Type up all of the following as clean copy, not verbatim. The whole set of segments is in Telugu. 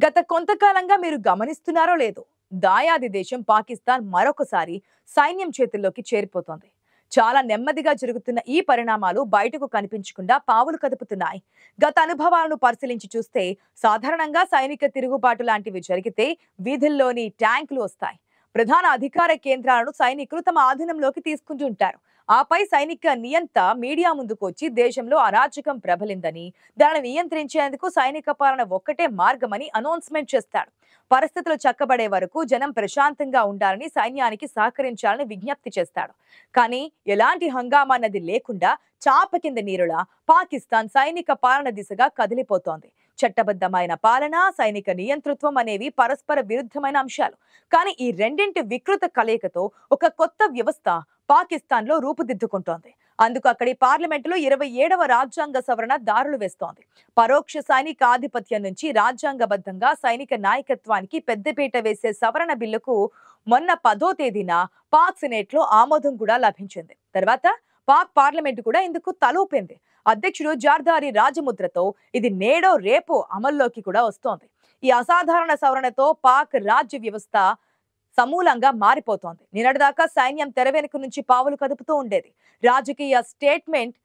గత కొంతకాలంగా మీరు గమనిస్తున్నారో లేదో, దాయాది దేశం పాకిస్తాన్ మరొకసారి సైన్యం చేతుల్లోకి చేరిపోతోంది. చాలా నెమ్మదిగా జరుగుతున్న ఈ పరిణామాలు బయటకు కనిపించకుండా పావులు కదుపుతున్నాయి. గత అనుభవాలను పరిశీలించి చూస్తే సాధారణంగా సైనిక తిరుగుబాటు లాంటివి జరిగితే వీధుల్లోని ట్యాంకులు వస్తాయి. ప్రధాన అధికార కేంద్రాలను సైనికులు తమ ఆధీనంలోకి తీసుకుంటుంటారు. ఆపై సైనిక నియంత మీడియా ముందుకు వచ్చి దేశంలో అరాచకం ప్రబలిందని, దానిని నియంత్రించేందుకు సైనిక పాలన ఒక్కటే మార్గమని అనౌన్స్మెంట్ చేస్తాడు. పరిస్థితులు చక్కబడే వరకు జనం ప్రశాంతంగా ఉండాలని, సైన్యానికి సహకరించాలని విజ్ఞప్తి చేస్తాడు. కానీ ఎలాంటి హంగామా అన్నది లేకుండా చాప కింద నీరులా పాకిస్తాన్ సైనిక పాలన దిశగా కదిలిపోతోంది. చట్టబద్ధమైన పాలన, సైనిక నియంతృత్వం అనేవి పరస్పర విరుద్ధమైన అంశాలు. కానీ ఈ రెండింటి వికృత కలయికతో ఒక కొత్త వ్యవస్థ పాకిస్తాన్ లో రూపుదిద్దుకుంటోంది. అందుకు అక్కడి పార్లమెంటులో 27వ రాజ్యాంగ సవరణ దారులు వేస్తోంది. పరోక్ష సైనిక ఆధిపత్యం నుంచి రాజ్యాంగబద్ధంగా సైనిక నాయకత్వానికి పెద్దపీట వేసే సవరణ బిల్లుకు మొన్న 10వ తేదీన పాక్ సెనేట్ లో ఆమోదం కూడా లభించింది. తర్వాత పాక్ పార్లమెంటు కూడా ఇందుకు తలూపింది. అధ్యక్షుడు జార్దారి రాజముద్రతో ఇది నేడో రేపో అమల్లోకి కూడా వస్తోంది. ఈ అసాధారణ సవరణతో పాక్ రాజ్య వ్యవస్థ సమూలంగా మారిపోతోంది. నిన్నటిదాకా సైన్యం తెర వెనుక నుంచి పావులు కదుపుతూ ఉండేది. రాజకీయ స్టేట్మెంట్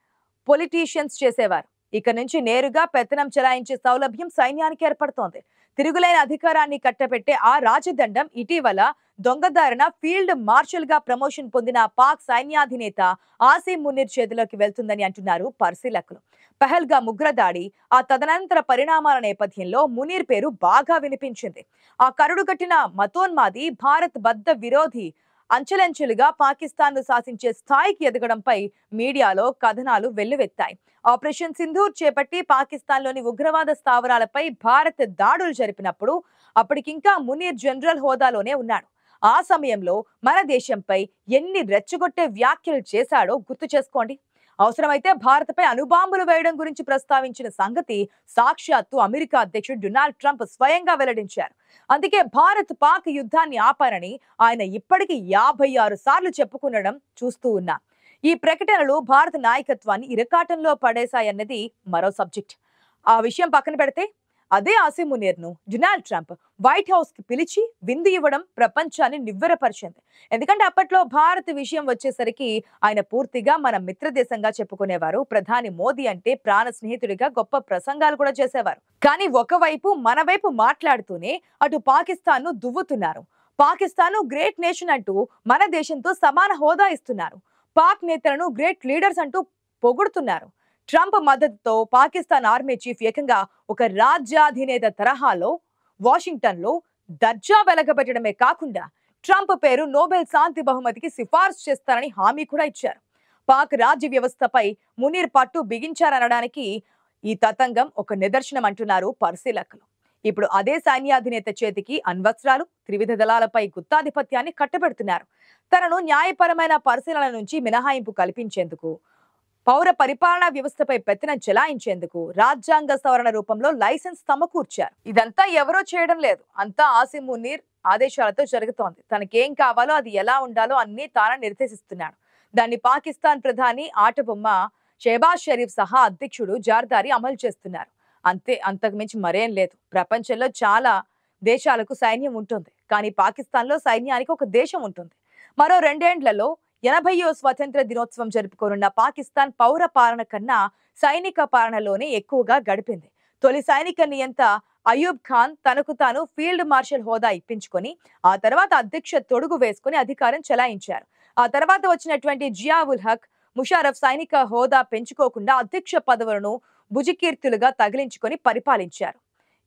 పొలిటీషియన్స్ చేసేవారు. ఇక నుంచి నేరుగా పెత్తనం చెలాయించే సౌలభ్యం సైన్యానికి ఏర్పడుతోంది. తిరుగులేని అధికారాన్ని కట్టబెట్టే ఆ రాజదండం ఇటీవల దొంగదారిన ఫీల్డ్ మార్షల్ గా ప్రమోషన్ పొందిన పాక్ సైన్యాధినేత ఆసిమ్ మునీర్ చేతిలోకి వెళ్తుందని అంటున్నారు పరిశీలకులు. పహల్గామ్ ఉగ్రదాడి, ఆ తదనంతర పరిణామాల నేపథ్యంలో మునీర్ పేరు బాగా వినిపించింది. ఆ కరుడుగట్టిన మతోన్మాది, భారత్ బద్ద విరోధి అంచెలంచెలుగా పాకిస్తాన్ ను శాసించే స్థాయికి ఎదగడంపై మీడియాలో కథనాలు వెల్లువెత్తాయి. ఆపరేషన్ సింధూర్ చేపట్టి పాకిస్తాన్ లోని ఉగ్రవాద స్థావరాలపై భారత్ దాడులు జరిపినప్పుడు అప్పటికింకా మునీర్ జనరల్ హోదాలోనే ఉన్నాడు. ఆ సమయంలో మన దేశంపై ఎన్ని రెచ్చగొట్టే వ్యాఖ్యలు చేశాడో గుర్తు చేసుకోండి. అవసరమైతే భారత్పై అణుబాంబులు వేయడం గురించి ప్రస్తావించిన సంగతి సాక్షాత్తు అమెరికా అధ్యక్షుడు డొనాల్డ్ ట్రంప్ స్వయంగా వెల్లడించారు. అందుకే భారత్ పాక్ యుద్ధాన్ని ఆపారని ఆయన ఇప్పటికీ 56 సార్లు చెప్పుకునడం చూస్తూ ఉన్నా. ఈ ప్రకటనలు భారత నాయకత్వాన్ని ఇరకాటంలో పడేశాయన్నది మరో సబ్జెక్ట్. ఆ విషయం పక్కన పెడితే అదే ఆసిమ్ మునీర్ ను డొనాల్డ్ ట్రంప్ వైట్ హౌస్ కి పిలిచి విందు ఇవ్వడం ప్రపంచాన్ని నివ్వెరపరిచింది. ఎందుకంటే అప్పట్లో భారత్ విషయం వచ్చేసరికి ఆయన పూర్తిగా మన మిత్ర దేశంగా చెప్పుకునేవారు. ప్రధాని మోదీ అంటే ప్రాణ స్నేహితుడిగా గొప్ప ప్రసంగాలు కూడా చేసేవారు. కానీ ఒకవైపు మన వైపు మాట్లాడుతూనే అటు పాకిస్తాన్ ను దువ్వుతున్నారు. పాకిస్తాన్ గ్రేట్ నేషన్ అంటూ మన దేశంతో సమాన హోదా ఇస్తున్నారు. పాక్ నేతలను గ్రేట్ లీడర్స్ అంటూ పొగుడుతున్నారు. ట్రంప్ మద్దతుతో పాకిస్తాన్ ఆర్మీ చీఫ్ ఏకంగా ఒక రాజ్యాధినేత తరహాలో వాషింగ్టన్ లో దర్జా వెలగబెట్టడమే కాకుండా ట్రంప్ పేరు నోబెల్ శాంతి బహుమతికి సిఫార్సు చేస్తారని హామీ కూడా ఇచ్చారు. పాక్ రాజ్య వ్యవస్థపై మునీర్ పట్టు బిగించారనడానికి ఈ తతంగం ఒక నిదర్శనం అంటున్నారు పరిశీలకులు. ఇప్పుడు అదే సైన్యాధినేత చేతికి అణ్వస్త్రాలు, త్రివిధ దళాలపై గుత్తాధిపత్యాన్ని కట్టబెడుతున్నారు. తనను న్యాయపరమైన పరిశీలన నుంచి మినహాయింపు కల్పించేందుకు, పౌర పరిపాలనా వ్యవస్థపై పెత్తనం చెలాయించేందుకు రాజ్యాంగ సవరణ రూపంలో లైసెన్స్ సమకూర్చారు. ఇదంతా ఎవరో చేయడం లేదు, అంతా ఆసిమ్ మునీర్ ఆదేశాలతో జరుగుతోంది. తనకేం కావాలో, అది ఎలా ఉండాలో అన్ని తాను నిర్దేశిస్తున్నాడు. దాన్ని పాకిస్తాన్ ప్రధాని ఆటబొమ్మ షెహబాజ్ షరీఫ్ సహా అధ్యక్షుడు జార్దారి అమలు చేస్తున్నారు. అంతే, అంతకుమించి మరేం లేదు. ప్రపంచంలో చాలా దేశాలకు సైన్యం ఉంటుంది, కానీ పాకిస్తాన్ లో సైన్యానికి ఒక దేశం ఉంటుంది. మరో 2 ఏండ్లలో 80వ స్వతంత్ర దినోత్సవం జరుపుకోనున్న పాకిస్తాన్ పౌర పాలన కన్నా సైనిక పాలనలోనే ఎక్కువగా గడిపింది. తొలి సైనిక నియంత అయూబ్ ఖాన్ తనకు తాను ఫీల్డ్ మార్షల్ హోదా ఇప్పించుకొని ఆ తర్వాత అధ్యక్ష తొడుగు వేసుకుని అధికారం చెలాయించారు. ఆ తర్వాత వచ్చినటువంటి జియా ఉల్ హక్, ముషారఫ్ సైనిక హోదా పెంచుకోకుండా అధ్యక్ష పదవులను భుజకీర్తులుగా తగిలించుకొని పరిపాలించారు.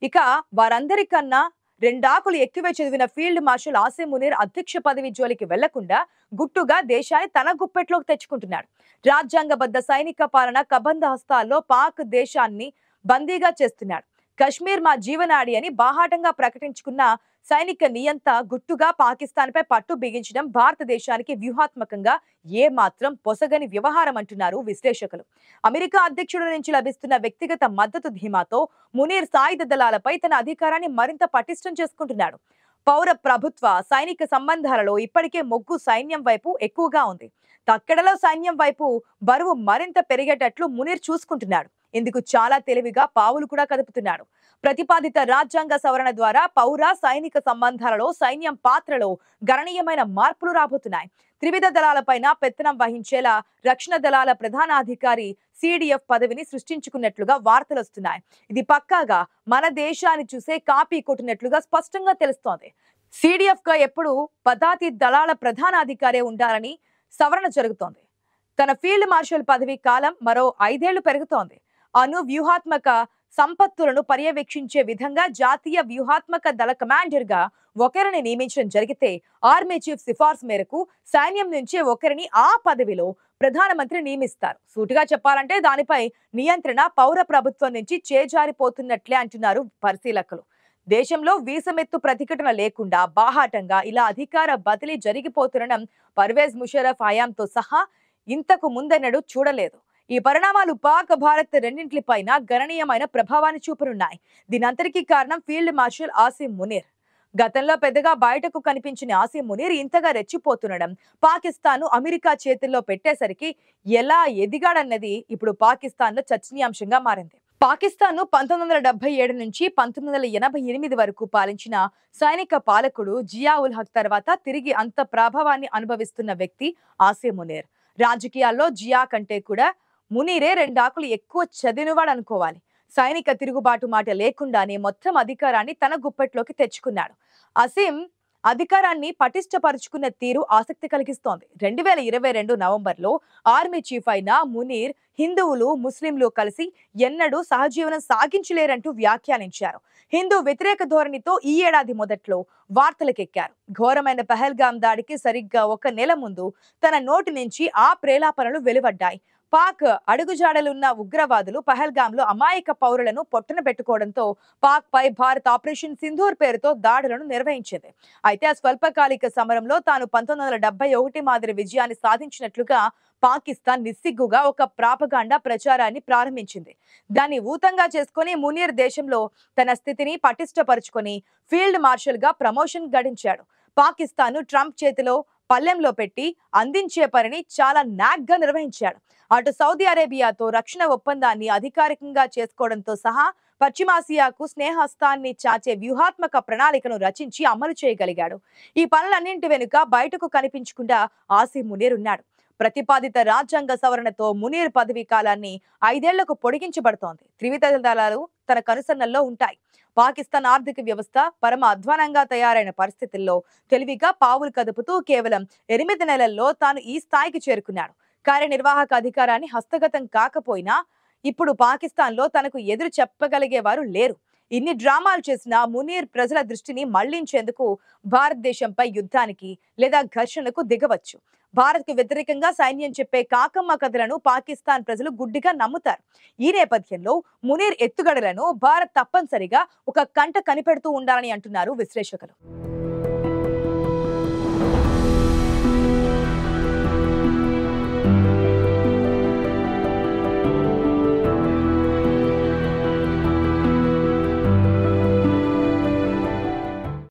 ఇక వారందరికన్నా 2 ఆకులు ఎక్కువే చదివిన ఫీల్డ్ మార్షల్ ఆసిమ్ మునీర్ అధ్యక్ష పదవి జోలికి వెళ్లకుండా గుట్టుగా దేశాన్ని తన గుప్పెట్లోకి తెచ్చుకుంటున్నాడు. రాజ్యాంగబద్ధ సైనిక పాలన కబంధ హస్తాల్లో పాక్ దేశాన్ని బందీగా చేస్తున్నాడు. కశ్మీర్ మా జీవనాడి అని బాహాటంగా ప్రకటించుకున్న సైనిక నియంత గుట్టుగా పాకిస్తాన్ పై పట్టు బిగించడం భారతదేశానికి వ్యూహాత్మకంగా ఏ మాత్రం పొసగని వ్యవహారం అంటున్నారు విశ్లేషకులు. అమెరికా అధ్యక్షుడి నుంచి లభిస్తున్న వ్యక్తిగత మద్దతు ధీమాతో మునీర్ సాయుధ దళాలపై తన అధికారాన్ని మరింత పటిష్టం చేసుకుంటున్నాడు. పౌర ప్రభుత్వ సైనిక సంబంధాలలో ఇప్పటికే మొగ్గు సైన్యం వైపు ఎక్కువగా ఉంది. తక్కెడలో సైన్యం వైపు బరువు మరింత పెరిగేటట్లు మునీర్ చూసుకుంటున్నాడు. ఇందుకు చాలా తెలివిగా పావులు కూడా కదుపుతున్నాడు. ప్రతిపాదిత రాజ్యాంగ సవరణ ద్వారా పౌర సైనిక సంబంధాలలో సైన్యం పాత్రలో గణనీయమైన మార్పులు రాబోతున్నాయి. త్రివిధ దళాలపైన పెత్తనం వహించేలా రక్షణ దళాల ప్రధానాధికారి సిడిఎఫ్ పదవిని సృష్టించుకున్నట్లుగా వార్తలు వస్తున్నాయి. ఇది పక్కాగా మన దేశాన్ని చూసే కాపీ కొట్టినట్లుగా స్పష్టంగా తెలుస్తోంది. సిడిఎఫ్ గా ఎప్పుడు పదాతి దళాల ప్రధానాధికారే ఉండాలని సవరణ జరుగుతోంది. తన ఫీల్డ్ మార్షల్ పదవి కాలం మరో 5 ఏళ్లు పెరుగుతోంది. వ్యూహాత్మక సంపత్తులను పర్యవేక్షించే విధంగా జాతీయ వ్యూహాత్మక దళ కమాండర్ గా ఒకరిని నియమించడం జరిగితే ఆర్మీ చీఫ్ సిఫార్సు మేరకు సైన్యం నుంచి ఒకరిని ఆ పదవిలో ప్రధానమంత్రి నియమిస్తారు. సూటిగా చెప్పాలంటే దానిపై నియంత్రణ పౌర ప్రభుత్వం నుంచి చేజారిపోతున్నట్లే అంటున్నారు పరిశీలకులు. దేశంలో వీసమెత్తు ప్రతిఘటన లేకుండా బాహాటంగా ఇలా అధికార బదిలీ జరిగిపోతుండడం పర్వేజ్ ముషర్రఫ్ హయాంతో సహా ఇంతకు ముందెన్నడూ చూడలేదు. ఈ పరిణామాలు పాక్ భారత్ రెండింటిపైన గణనీయమైన ప్రభావాన్ని చూపనున్నాయి. దీనంతటికీ కారణం ఫీల్డ్ మార్షల్ ఆసిం మునీర్. గతంలో పెద్దగా బయటకు కనిపించిన ఆసిం మునీర్ ఇంతగా రెచ్చిపోతుండడం, పాకిస్తాన్ అమెరికా చేతుల్లో పెట్టేసరికి ఎలా ఎదిగాడన్నది ఇప్పుడు పాకిస్తాన్ లో చర్చనీయాంశంగా మారింది. పాకిస్తాన్ ను 1977 నుంచి 1988 వరకు పాలించిన సైనిక పాలకుడు జియా ఉల్ హక్ తర్వాత తిరిగి అంత ప్రభావాన్ని అనుభవిస్తున్న వ్యక్తి ఆసిం మునీర్. రాజకీయాల్లో జియా కంటే కూడా మునీరే 2 ఆకులు ఎక్కువ చదివినవాడు అనుకోవాలి. సైనిక తిరుగుబాటు మాట లేకుండానే మొత్తం అధికారాన్ని తన గుప్పెట్లోకి తెచ్చుకున్నాడు. ఆసిం అధికారాన్ని పటిష్టపరుచుకున్న తీరు ఆసక్తి కలిగిస్తోంది. 2022 నవంబర్లో ఆర్మీ చీఫ్ అయిన మునీర్ హిందువులు ముస్లింలు కలిసి ఎన్నడూ సహజీవనం సాగించలేరంటూ వ్యాఖ్యానించారు. హిందూ వ్యతిరేక ధోరణితో ఈ ఏడాది మొదట్లో వార్తలకెక్కారు. ఘోరమైన పహల్గాం దాడికి సరిగ్గా 1 నెల ముందు తన నోటి నుంచి ఆ ప్రేలాపనలు వెలువడ్డాయి. పాక్ అడుగుజాడలున్న ఉగ్రవాదులు పహల్గాంలో అమాయక పౌరులను పొట్టన పెట్టుకోవడంతో పాక్ పై భారత్ ఆపరేషన్ సింధూర్ పేరుతో దాడులను నిర్వహించింది. అయితే ఆ స్వల్పకాలిక సమరంలో తాను 1971 మాదిరి విజయాన్ని సాధించినట్లుగా పాకిస్తాన్ నిస్సిగ్గుగా ఒక ప్రాపగాండా ప్రచారాన్ని ప్రారంభించింది. దాన్ని ఊతంగా చేసుకుని మునీర్ దేశంలో తన స్థితిని పటిష్టపరుచుకొని ఫీల్డ్ మార్షల్ గా ప్రమోషన్ గడించాడు. పాకిస్తాన్ ట్రంప్ చేతిలో పల్లెంలో పెట్టి అందించే పనిని చాలా నాగ్గా నిర్వహించాడు. అటు సౌదీ అరేబియాతో రక్షణ ఒప్పందాన్ని అధికారికంగా చేసుకోవడంతో సహా పశ్చిమాసియాకు స్నేహస్తాన్ని చాచే వ్యూహాత్మక ప్రణాళికను రచించి అమలు చేయగలిగాడు. ఈ పనులన్నింటి వెనుక బయటకు కనిపించకుండా ఆసిం మునీర్ ఉన్నాడు. ప్రతిపాదిత రాజ్యాంగ సవరణతో మునీర్ పదవీ కాలాన్ని 5 ఏళ్లకు పొడిగించబడుతోంది. త్రివిధ దళాలు తన కనుసన్నల్లో ఉంటాయి. పాకిస్తాన్ ఆర్థిక వ్యవస్థ పరమ అధ్వానంగా తయారైన పరిస్థితుల్లో తెలివిగా పావులు కదుపుతూ కేవలం 8 నెలల్లో తాను ఈ స్థాయికి చేరుకున్నాడు. కార్యనిర్వాహక అధికారాన్ని హస్తగతం కాకపోయినా ఇప్పుడు పాకిస్తాన్ లో తనకు ఎదురు చెప్పగలిగేవారు లేరు. ఇన్ని డ్రామాలు చేసిన మునీర్ ప్రజల దృష్టిని మళ్లించేందుకు భారతదేశంపై యుద్ధానికి లేదా ఘర్షణకు దిగవచ్చు. భారత్ కు వ్యతిరేకంగా సైన్యం చెప్పే కాకమ్మ కథలను పాకిస్తాన్ ప్రజలు గుడ్డిగా నమ్ముతారు. ఈ నేపథ్యంలో మునీర్ ఎత్తుగడలను భారత్ తప్పనిసరిగా ఒక కంట కనిపెడుతూ ఉండాలని అంటున్నారు విశ్లేషకులు.